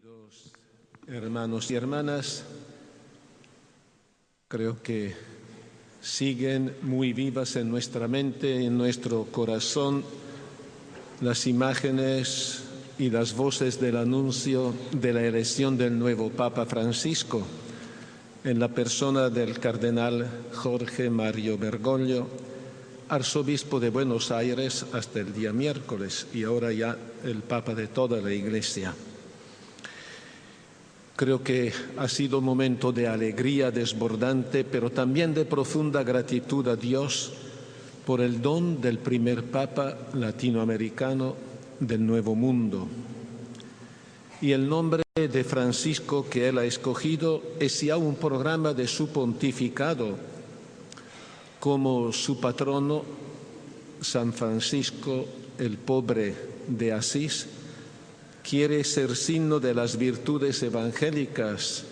Queridos hermanos y hermanas, creo que siguen muy vivas en nuestra mente, en nuestro corazón, las imágenes y las voces del anuncio de la elección del nuevo Papa Francisco, en la persona del cardenal Jorge Mario Bergoglio, arzobispo de Buenos Aires hasta el día miércoles y ahora ya el Papa de toda la Iglesia. Creo que ha sido un momento de alegría desbordante, pero también de profunda gratitud a Dios por el don del primer Papa latinoamericano del Nuevo Mundo. Y el nombre de Francisco que él ha escogido es ya un programa de su pontificado, como su patrono, San Francisco el Pobre de Asís, quiere ser signo de las virtudes evangélicas,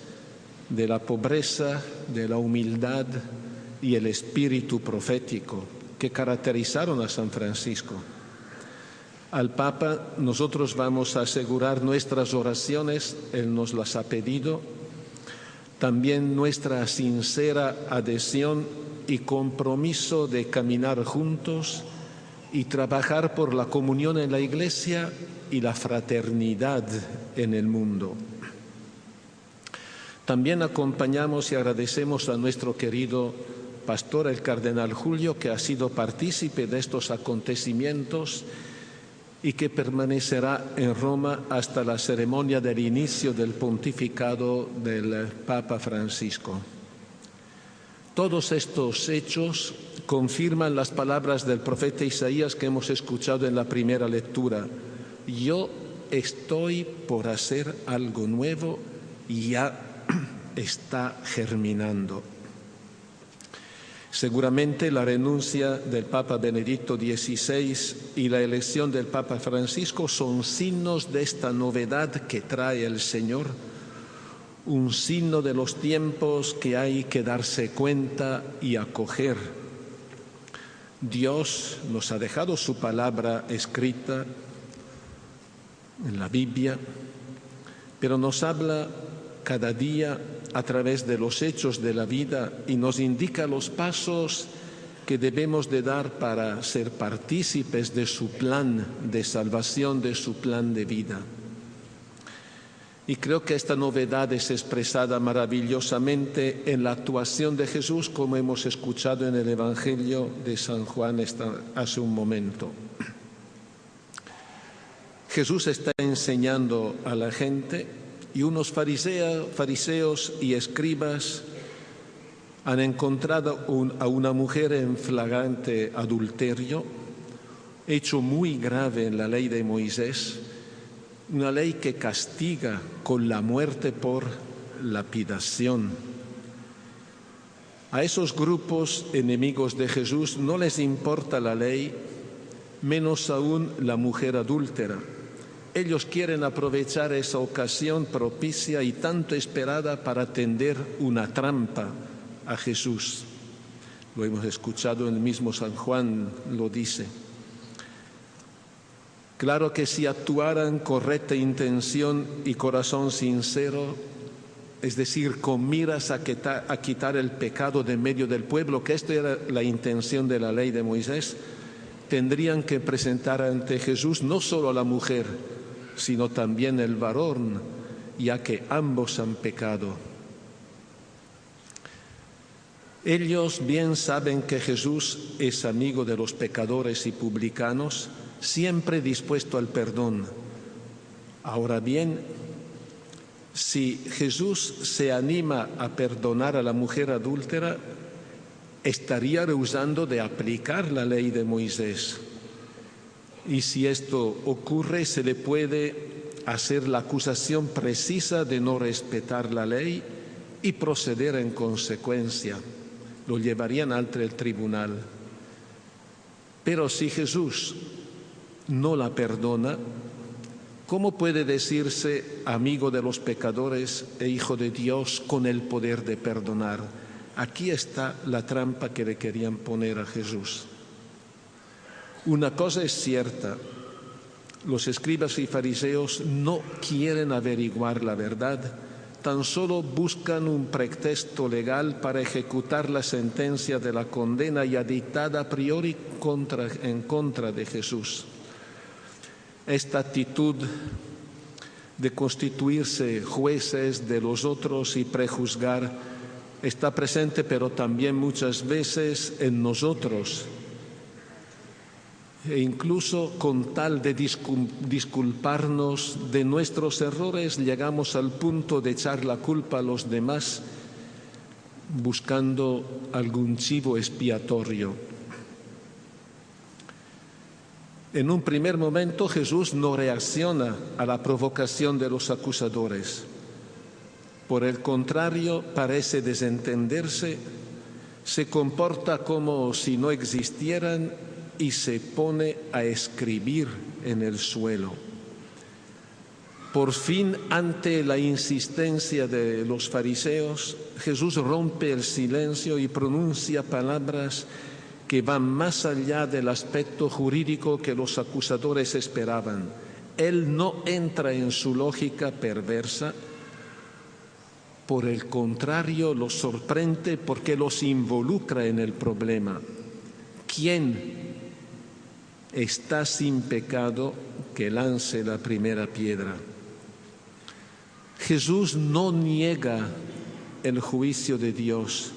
de la pobreza, de la humildad y el espíritu profético que caracterizaron a San Francisco. Al Papa nosotros vamos a asegurar nuestras oraciones, él nos las ha pedido, también nuestra sincera adhesión y compromiso de caminar juntos y trabajar por la comunión en la Iglesia y la fraternidad en el mundo. También acompañamos y agradecemos a nuestro querido pastor, el cardenal Julio, que ha sido partícipe de estos acontecimientos y que permanecerá en Roma hasta la ceremonia del inicio del pontificado del Papa Francisco. Todos estos hechos confirman las palabras del profeta Isaías que hemos escuchado en la primera lectura. Yo estoy por hacer algo nuevo y ya está germinando. Seguramente la renuncia del Papa Benedicto XVI y la elección del Papa Francisco son signos de esta novedad que trae el Señor, un signo de los tiempos que hay que darse cuenta y acoger. Dios nos ha dejado su palabra escrita en la Biblia, pero nos habla cada día a través de los hechos de la vida y nos indica los pasos que debemos de dar para ser partícipes de su plan de salvación, de su plan de vida. Y creo que esta novedad es expresada maravillosamente en la actuación de Jesús, como hemos escuchado en el Evangelio de San Juan hace un momento. Jesús está enseñando a la gente y unos fariseos y escribas han encontrado a una mujer en flagrante adulterio, hecho muy grave en la ley de Moisés, una ley que castiga con la muerte por lapidación. A esos grupos enemigos de Jesús no les importa la ley, menos aún la mujer adúltera. Ellos quieren aprovechar esa ocasión propicia y tanto esperada para tender una trampa a Jesús. Lo hemos escuchado, el mismo San Juan lo dice. Claro que si actuaran con recta intención y corazón sincero, es decir, con miras a quitar el pecado de medio del pueblo, que esta era la intención de la ley de Moisés, tendrían que presentar ante Jesús no solo a la mujer, sino también el varón, ya que ambos han pecado. Ellos bien saben que Jesús es amigo de los pecadores y publicanos, siempre dispuesto al perdón. Ahora bien, si Jesús se anima a perdonar a la mujer adúltera, estaría rehusando de aplicar la ley de Moisés. Y si esto ocurre, se le puede hacer la acusación precisa de no respetar la ley y proceder en consecuencia. Lo llevarían ante el tribunal. Pero si Jesús no la perdona, ¿cómo puede decirse amigo de los pecadores e hijo de Dios con el poder de perdonar? Aquí está la trampa que le querían poner a Jesús. Una cosa es cierta, Los escribas y fariseos no quieren averiguar la verdad, tan solo buscan un pretexto legal para ejecutar la sentencia de la condena ya dictada a priori en contra de Jesús. Esta actitud de constituirse jueces de los otros y prejuzgar está presente, pero también muchas veces en nosotros. E incluso con tal de disculparnos de nuestros errores, llegamos al punto de echar la culpa a los demás, buscando algún chivo expiatorio. En un primer momento Jesús no reacciona a la provocación de los acusadores. Por el contrario, parece desentenderse, se comporta como si no existieran y se pone a escribir en el suelo. Por fin, ante la insistencia de los fariseos, Jesús rompe el silencio y pronuncia palabras que van más allá del aspecto jurídico que los acusadores esperaban. Él no entra en su lógica perversa, por el contrario, los sorprende porque los involucra en el problema. ¿Quién está sin pecado? Que lance la primera piedra. Jesús no niega el juicio de Dios,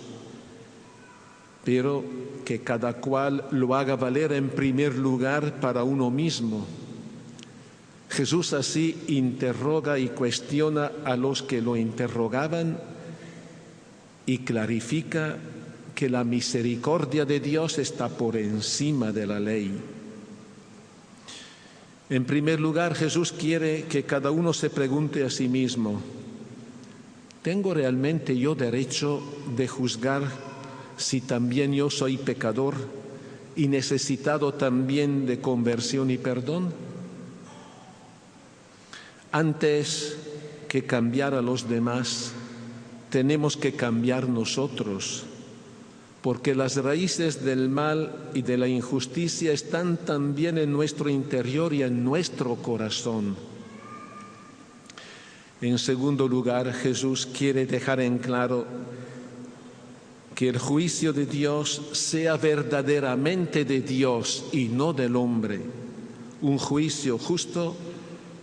pero que cada cual lo haga valer en primer lugar para uno mismo. Jesús así interroga y cuestiona a los que lo interrogaban y clarifica que la misericordia de Dios está por encima de la ley. En primer lugar, Jesús quiere que cada uno se pregunte a sí mismo: ¿tengo realmente yo derecho de juzgar si también yo soy pecador y necesitado también de conversión y perdón? Antes que cambiar a los demás, tenemos que cambiar nosotros, porque las raíces del mal y de la injusticia están también en nuestro interior y en nuestro corazón. En segundo lugar, Jesús quiere dejar en claro que el juicio de Dios sea verdaderamente de Dios y no del hombre, un juicio justo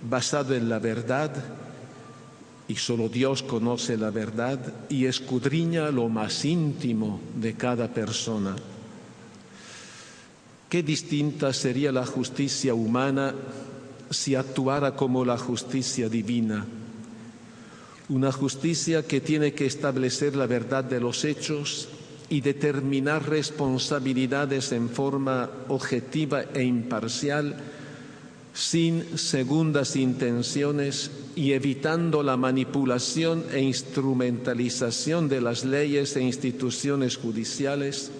basado en la verdad, y solo Dios conoce la verdad y escudriña lo más íntimo de cada persona. Qué distinta sería la justicia humana si actuara como la justicia divina. Una justicia que tiene que establecer la verdad de los hechos y determinar responsabilidades en forma objetiva e imparcial, sin segundas intenciones y evitando la manipulación e instrumentalización de las leyes e instituciones judiciales,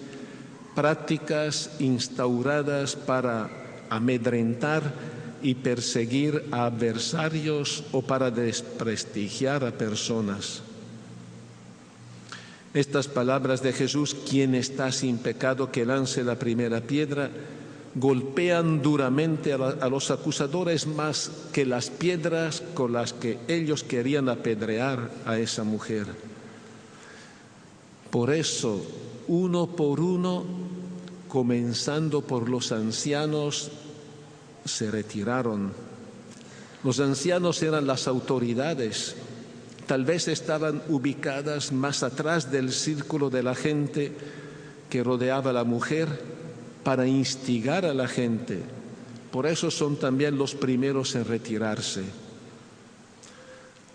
prácticas instauradas para amedrentar y perseguir a adversarios o para desprestigiar a personas. Estas palabras de Jesús: quien está sin pecado que lance la primera piedra, golpean duramente a los acusadores más que las piedras con las que ellos querían apedrear a esa mujer. Por eso, uno por uno, comenzando por los ancianos, se retiraron. Los ancianos eran las autoridades, tal vez estaban ubicadas más atrás del círculo de la gente que rodeaba a la mujer, para instigar a la gente. Por eso son también los primeros en retirarse.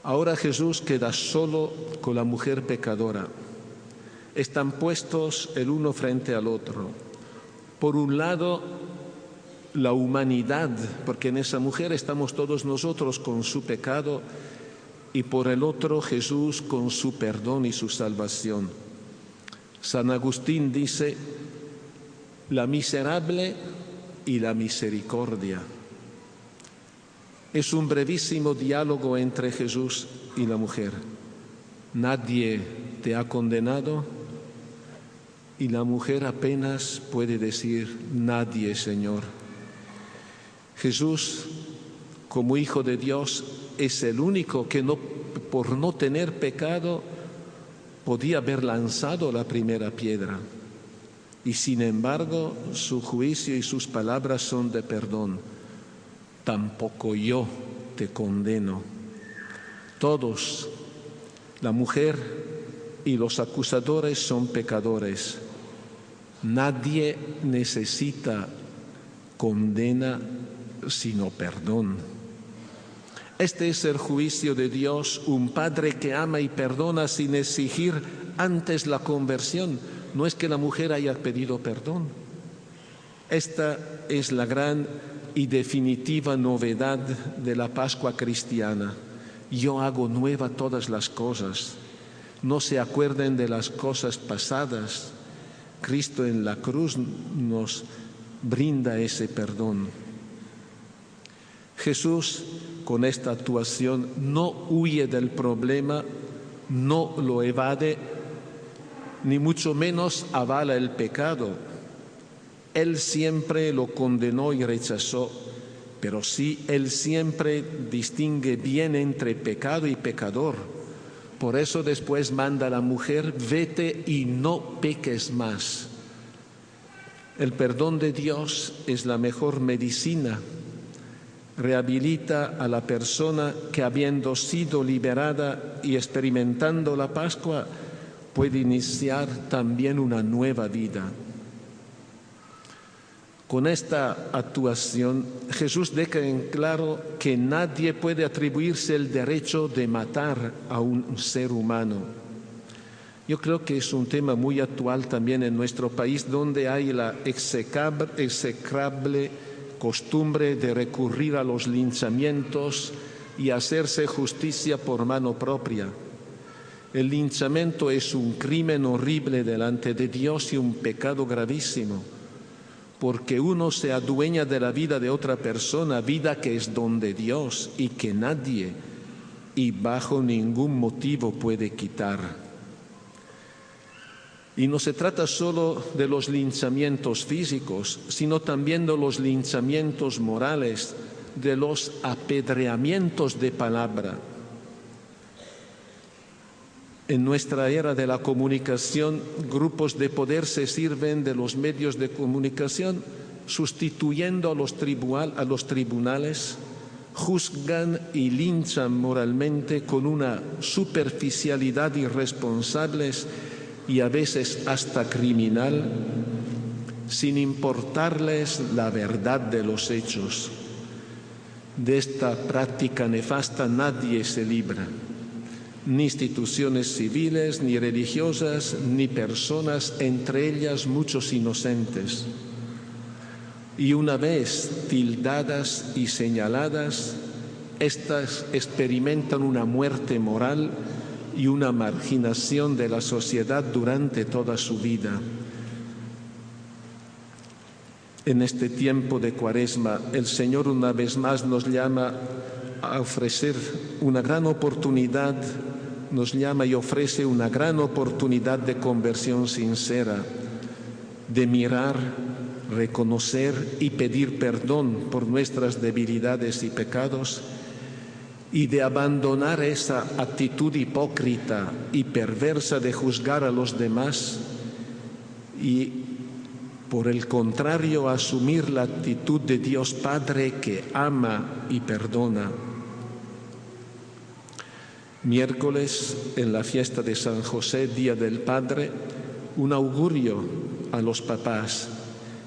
Ahora Jesús queda solo con la mujer pecadora. Están puestos el uno frente al otro. Por un lado, la humanidad, porque en esa mujer estamos todos nosotros con su pecado, y por el otro Jesús con su perdón y su salvación. San Agustín dice: la miserable y la misericordia. Es un brevísimo diálogo entre Jesús y la mujer. Nadie te ha condenado, y la mujer apenas puede decir: nadie, Señor. Jesús como hijo de Dios, es el único que por no tener pecado podía haber lanzado la primera piedra. Y sin embargo, su juicio y sus palabras son de perdón. Tampoco yo te condeno. Todos, la mujer y los acusadores, son pecadores. Nadie necesita condena sino perdón. Este es el juicio de Dios, un Padre que ama y perdona sin exigir antes la conversión. No es que la mujer haya pedido perdón. Esta es la gran y definitiva novedad de la Pascua cristiana. Yo hago nueva todas las cosas. No se acuerden de las cosas pasadas. Cristo en la cruz nos brinda ese perdón. Jesús, con esta actuación, no huye del problema, no lo evade, ni mucho menos avala el pecado. Él siempre lo condenó y rechazó, pero sí, Él siempre distingue bien entre pecado y pecador. Por eso después manda a la mujer: vete y no peques más. El perdón de Dios es la mejor medicina. Rehabilita a la persona que, habiendo sido liberada y experimentando la Pascua, puede iniciar también una nueva vida. Con esta actuación, Jesús deja en claro que nadie puede atribuirse el derecho de matar a un ser humano. Yo creo que es un tema muy actual también en nuestro país, donde hay la execrable costumbre de recurrir a los linchamientos y hacerse justicia por mano propia. El linchamiento es un crimen horrible delante de Dios y un pecado gravísimo, porque uno se adueña de la vida de otra persona, vida que es don de Dios y que nadie y bajo ningún motivo puede quitar. Y no se trata solo de los linchamientos físicos, sino también de los linchamientos morales, de los apedreamientos de palabra. En nuestra era de la comunicación, grupos de poder se sirven de los medios de comunicación, sustituyendo a los tribunales, juzgan y linchan moralmente con una superficialidad irresponsable y a veces hasta criminal, sin importarles la verdad de los hechos. De esta práctica nefasta nadie se libra, ni instituciones civiles, ni religiosas, ni personas, entre ellas muchos inocentes. Y una vez tildadas y señaladas, éstas experimentan una muerte moral y una marginación de la sociedad durante toda su vida. En este tiempo de Cuaresma, el Señor una vez más nos llama a ofrecer una gran oportunidad, nos llama y ofrece una gran oportunidad de conversión sincera, de mirar, reconocer y pedir perdón por nuestras debilidades y pecados, y de abandonar esa actitud hipócrita y perversa de juzgar a los demás y, por el contrario, asumir la actitud de Dios Padre que ama y perdona. Miércoles, en la fiesta de San José, Día del Padre, un augurio a los papás: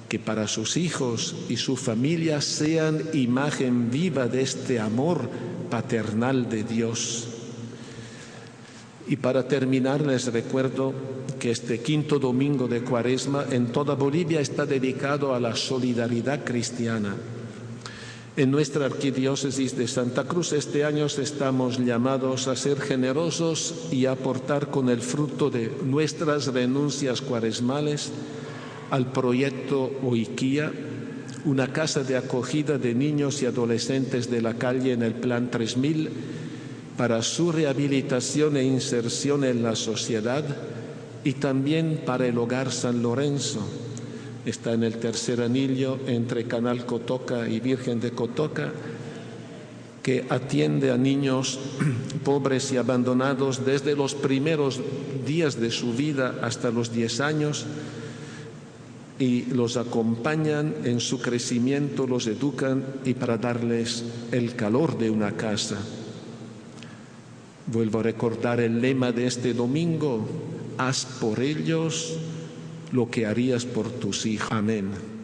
que para sus hijos y su familia sean imagen viva de este amor paternal de Dios. Y para terminar, les recuerdo que este quinto domingo de Cuaresma en toda Bolivia está dedicado a la solidaridad cristiana. En nuestra arquidiócesis de Santa Cruz este año estamos llamados a ser generosos y a aportar con el fruto de nuestras renuncias cuaresmales al proyecto Oiquía, una casa de acogida de niños y adolescentes de la calle en el Plan 3000 para su rehabilitación e inserción en la sociedad, y también para el Hogar San Lorenzo. Está en el tercer anillo entre Canal Cotoca y Virgen de Cotoca, que atiende a niños pobres y abandonados desde los primeros días de su vida hasta los 10 años y los acompañan en su crecimiento, los educan y para darles el calor de una casa. Vuelvo a recordar el lema de este domingo: haz por ellos lo que harías por tus hijos. Amén.